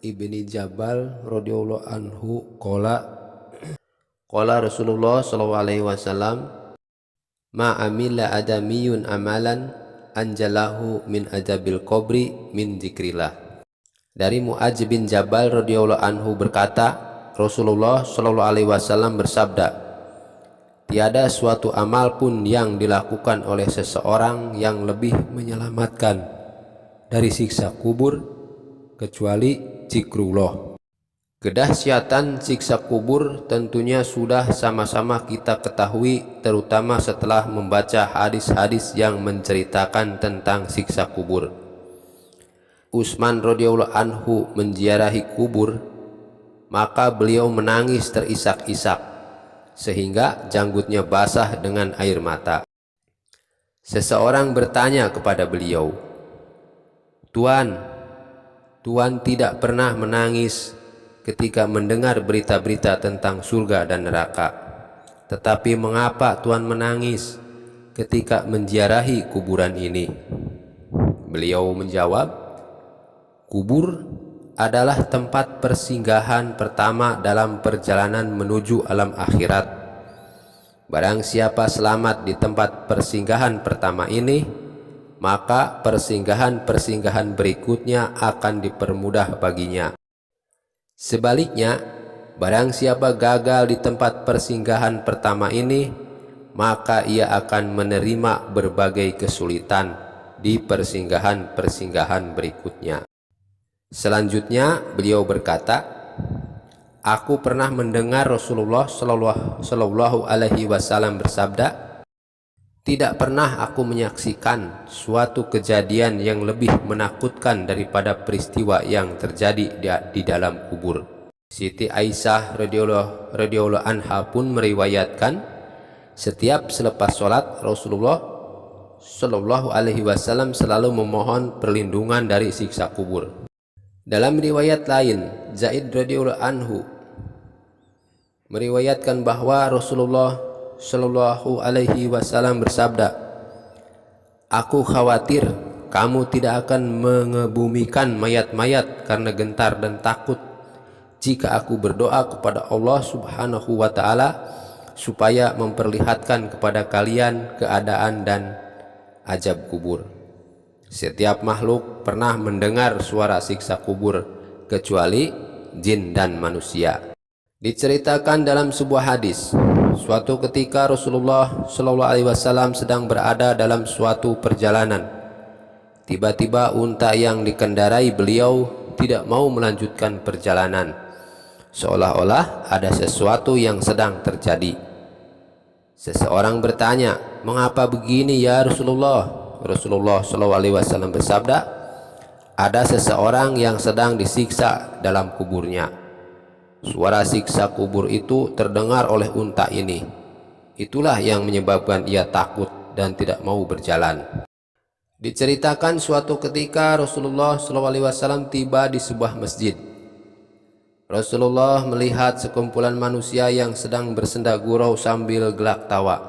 Ibni Jabal radhiyallahu anhu qala Rasulullah sallallahu alaihi wasallam ma amila adamiyun amalan anjalahu min azabil qabri min dzikrillah. Dari Muadz bin Jabal radhiyallahu anhu berkata, Rasulullah sallallahu alaihi wasallam bersabda, tiada suatu amal pun yang dilakukan oleh seseorang yang lebih menyelamatkan dari siksa kubur kecuali zikrullah. Kedahsyatan siksa kubur tentunya sudah sama-sama kita ketahui, terutama setelah membaca hadis-hadis yang menceritakan tentang siksa kubur. Utsman radhiyallahu anhu menziarahi kubur, maka beliau menangis terisak-isak sehingga janggutnya basah dengan air mata. Seseorang bertanya kepada beliau, Tuan tidak pernah menangis ketika mendengar berita-berita tentang surga dan neraka. Tetapi mengapa Tuan menangis ketika menziarahi kuburan ini? Beliau menjawab, kubur adalah tempat persinggahan pertama dalam perjalanan menuju alam akhirat. Barang siapa selamat di tempat persinggahan pertama ini, maka persinggahan-persinggahan berikutnya akan dipermudah baginya. Sebaliknya, barang siapa gagal di tempat persinggahan pertama ini, maka ia akan menerima berbagai kesulitan di persinggahan-persinggahan berikutnya. Selanjutnya beliau berkata, aku pernah mendengar Rasulullah Shallallahu alaihi wasallam bersabda, tidak pernah aku menyaksikan suatu kejadian yang lebih menakutkan daripada peristiwa yang terjadi di dalam kubur. Siti Aisyah radhiyallahu anha pun meriwayatkan, setiap selepas sholat Rasulullah Shallallahu alaihi wasallam selalu memohon perlindungan dari siksa kubur. Dalam riwayat lain, Zaid radhiyallahu anhu meriwayatkan bahwa Rasulullah Shallallahu alaihi wasallam bersabda, aku khawatir kamu tidak akan mengebumikan mayat-mayat karena gentar dan takut jika aku berdoa kepada Allah Subhanahu wa ta'ala supaya memperlihatkan kepada kalian keadaan dan azab kubur. Setiap makhluk pernah mendengar suara siksa kubur kecuali jin dan manusia. Diceritakan dalam sebuah hadis, suatu ketika Rasulullah Shallallahu alaihi wasallam sedang berada dalam suatu perjalanan. Tiba-tiba unta yang dikendarai beliau tidak mau melanjutkan perjalanan, seolah-olah ada sesuatu yang sedang terjadi. Seseorang bertanya, mengapa begini ya Rasulullah? Rasulullah Shallallahu alaihi wasallam bersabda, ada seseorang yang sedang disiksa dalam kuburnya. Suara siksa kubur itu terdengar oleh unta ini. Itulah yang menyebabkan ia takut dan tidak mau berjalan. Diceritakan suatu ketika Rasulullah SAW tiba di sebuah masjid. Rasulullah melihat sekumpulan manusia yang sedang bersenda gurau sambil gelak tawa.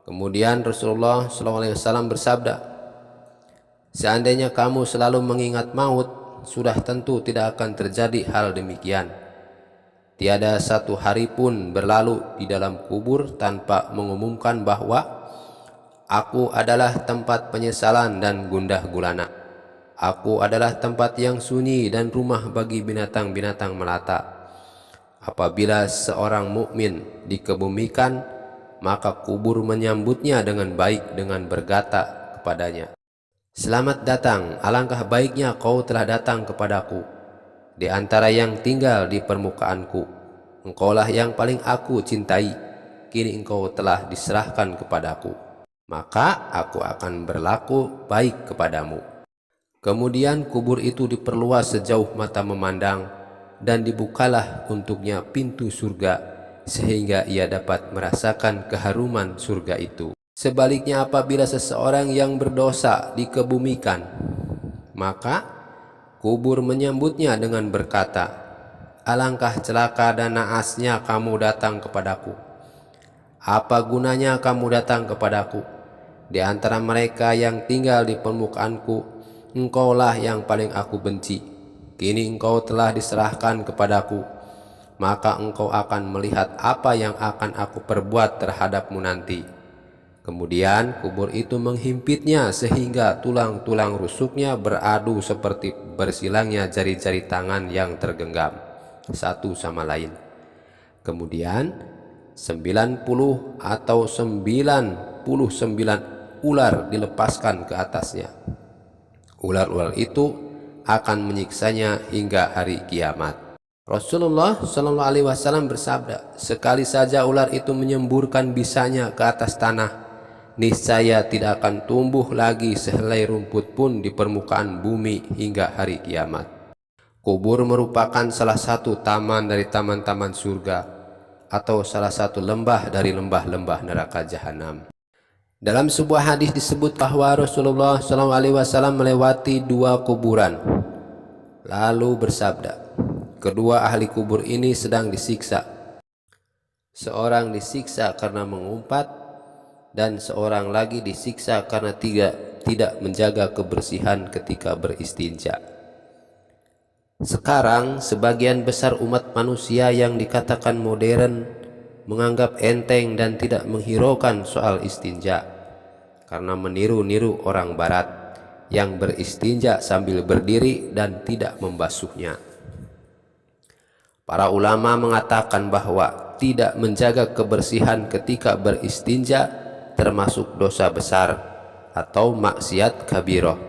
Kemudian Rasulullah SAW bersabda, seandainya kamu selalu mengingat maut, sudah tentu tidak akan terjadi hal demikian. Tiada satu hari pun berlalu di dalam kubur tanpa mengumumkan bahwa aku adalah tempat penyesalan dan gundah gulana. Aku adalah tempat yang sunyi dan rumah bagi binatang-binatang melata. Apabila seorang mukmin dikebumikan, maka kubur menyambutnya dengan baik dengan berkata kepadanya, selamat datang, alangkah baiknya kau telah datang kepadaku. Di antara yang tinggal di permukaanku, engkaulah yang paling aku cintai. Kini engkau telah diserahkan kepadaku, maka aku akan berlaku baik kepadamu. Kemudian kubur itu diperluas sejauh mata memandang, dan dibukalah untuknya pintu surga, sehingga ia dapat merasakan keharuman surga itu. Sebaliknya, apabila seseorang yang berdosa dikebumikan, maka kubur menyambutnya dengan berkata, alangkah celaka dan naasnya kamu datang kepadaku. Apa gunanya kamu datang kepadaku? Di antara mereka yang tinggal di permukaanku, engkaulah yang paling aku benci. kini engkau telah diserahkan kepadaku, maka engkau akan melihat apa yang akan aku perbuat terhadapmu nanti. Kemudian kubur itu menghimpitnya sehingga tulang-tulang rusuknya beradu seperti bersilangnya jari-jari tangan yang tergenggam satu sama lain. Kemudian 90 atau 99 ular dilepaskan ke atasnya. Ular-ular itu akan menyiksanya hingga hari kiamat. Rasulullah Shallallahu Alaihi Wasallam bersabda, sekali saja ular itu menyemburkan bisanya ke atas tanah, niscaya tidak akan tumbuh lagi sehelai rumput pun di permukaan bumi hingga hari kiamat. Kubur merupakan salah satu taman dari taman-taman surga atau salah satu lembah dari lembah-lembah neraka jahanam. Dalam sebuah hadis disebut bahwa Rasulullah SAW melewati dua kuburan, lalu bersabda, kedua ahli kubur ini sedang disiksa. Seorang disiksa karena mengumpat dan seorang lagi disiksa karena tidak menjaga kebersihan ketika beristinja. Sekarang sebagian besar umat manusia yang dikatakan modern menganggap enteng dan tidak menghiraukan soal istinja karena meniru-niru orang barat yang beristinja sambil berdiri dan tidak membasuhnya. Para ulama mengatakan bahwa tidak menjaga kebersihan ketika beristinja termasuk dosa besar atau maksiat kabirah.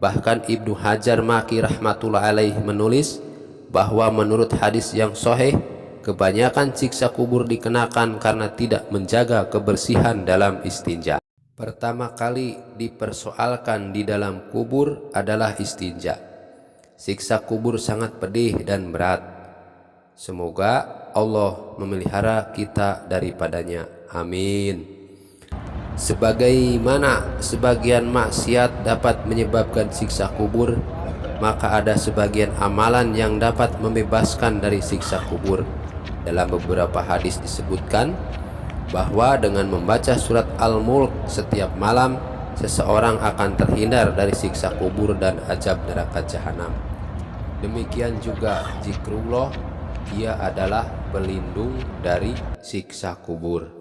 Bahkan Ibnu Hajar Maki rahmatullah alaih menulis bahwa menurut hadis yang sahih, kebanyakan siksa kubur dikenakan karena tidak menjaga kebersihan dalam istinja. Pertama kali dipersoalkan di dalam kubur adalah istinja. Siksa kubur sangat pedih dan berat. Semoga Allah memelihara kita daripadanya. Amin. Sebagaimana sebagian maksiat dapat menyebabkan siksa kubur, maka ada sebagian amalan yang dapat membebaskan dari siksa kubur. Dalam beberapa hadis disebutkan bahwa dengan membaca surat Al-Mulk setiap malam, seseorang akan terhindar dari siksa kubur dan azab neraka jahanam. Demikian juga zikrullah, ia adalah pelindung dari siksa kubur.